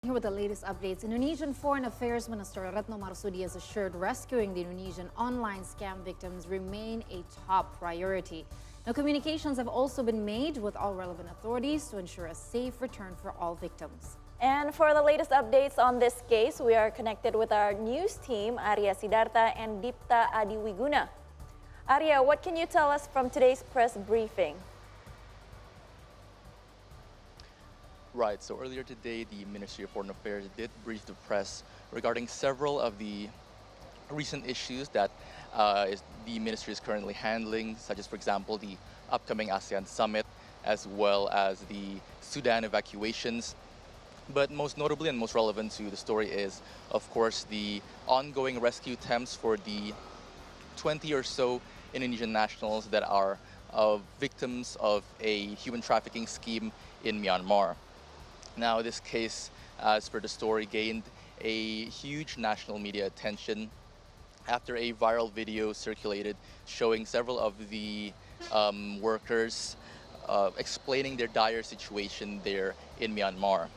Here with the latest updates, Indonesian Foreign Affairs Minister Retno Marsudi has assured rescuing the Indonesian online scam victims remain a top priority. Now, communications have also been made with all relevant authorities to ensure a safe return for all victims. And for the latest updates on this case, we are connected with our news team, Arya Sidarta and Dipta Adiwiguna. Arya, what can you tell us from today's press briefing? Right, so earlier today, the Ministry of Foreign Affairs did brief the press regarding several of the recent issues that the ministry is currently handling, such as, for example, the upcoming ASEAN summit, as well as the Sudan evacuations. But most notably and most relevant to the story is, of course, the ongoing rescue attempts for the 20 or so Indonesian nationals that are victims of a human trafficking scheme in Myanmar. Now, this case, as per the story, gained a huge national media attention after a viral video circulated showing several of the workers explaining their dire situation there in Myanmar.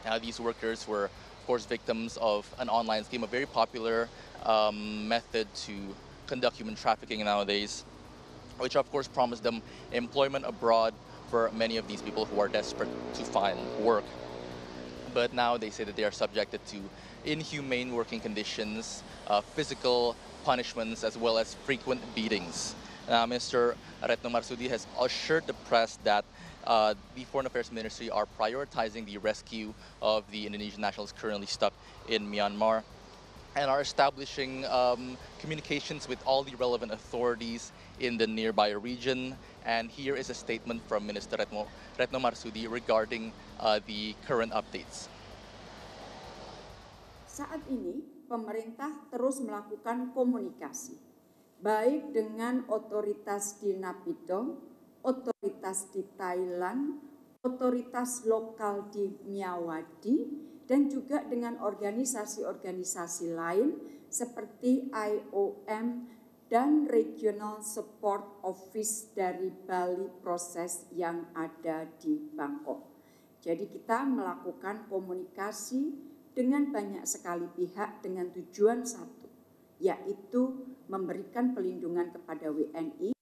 Now, these workers were, of course, victims of an online scheme, a very popular method to conduct human trafficking nowadays, which, of course, promised them employment abroad for many of these people who are desperate to find work. But now they say that they are subjected to inhumane working conditions, physical punishments, as well as frequent beatings. Mr. Retno Marsudi has assured the press that the Foreign Affairs Ministry are prioritizing the rescue of the Indonesian nationals currently stuck in Myanmar and are establishing communications with all the relevant authorities in the nearby region. And here is a statement from Minister Retno Marsudi regarding the current updates. Saat ini, pemerintah terus melakukan komunikasi, baik dengan otoritas di Naypyidaw, otoritas di Thailand, otoritas lokal di Myawaddy, dan juga dengan organisasi-organisasi lain seperti IOM dan Regional Support Office dari Bali Proses yang ada di Bangkok. Jadi kita melakukan komunikasi dengan banyak sekali pihak dengan tujuan satu, yaitu memberikan pelindungan kepada WNI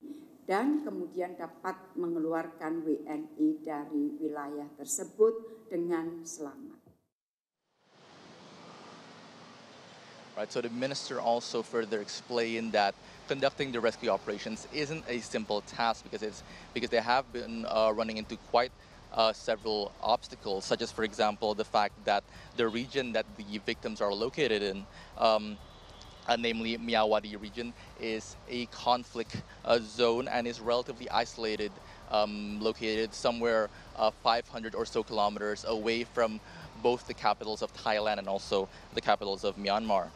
dan kemudian dapat mengeluarkan WNI dari wilayah tersebut dengan selamat. Right, so the minister also further explained that conducting the rescue operations isn't a simple task because they have been running into quite several obstacles, such as, for example, the fact that the region that the victims are located in, namely Myawaddy region, is a conflict zone and is relatively isolated, located somewhere 500 or so kilometers away from both the capitals of Thailand and also the capitals of Myanmar.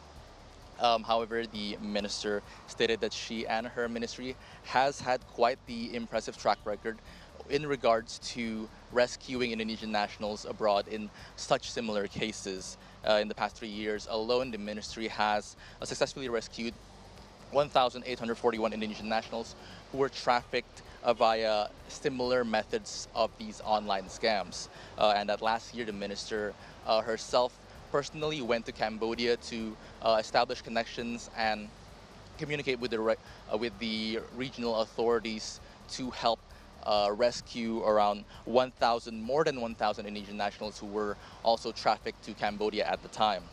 However, the minister stated that she and her ministry has had quite the impressive track record in regards to rescuing Indonesian nationals abroad in such similar cases. In the past 3 years alone, the ministry has successfully rescued 1,841 Indonesian nationals who were trafficked via similar methods of these online scams. And that last year, the minister herself personally went to Cambodia to establish connections and communicate with the regional authorities to help rescue around more than 1,000 Indonesian nationals who were also trafficked to Cambodia at the time.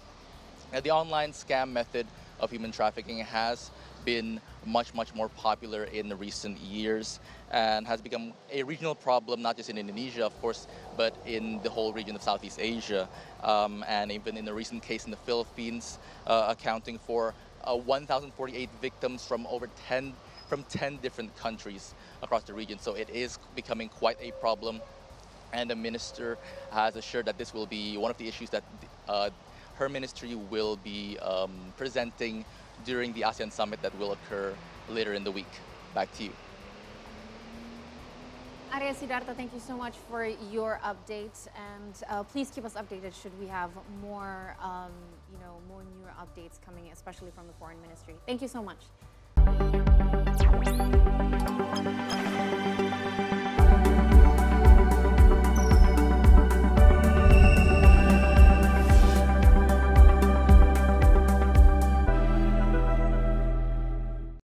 Now, the online scam method of human trafficking has been much more popular in the recent years and has become a regional problem, not just in Indonesia, of course, but in the whole region of Southeast Asia, and even in the recent case in the Philippines, accounting for 1,048 victims from 10 different countries across the region. So it is becoming quite a problem, and the minister has assured that this will be one of the issues that her ministry will be presenting during the ASEAN summit that will occur later in the week. Back to you. Arya Sidarta, thank you so much for your updates, and please keep us updated should we have more, more newer updates coming, especially from the Foreign Ministry. Thank you so much.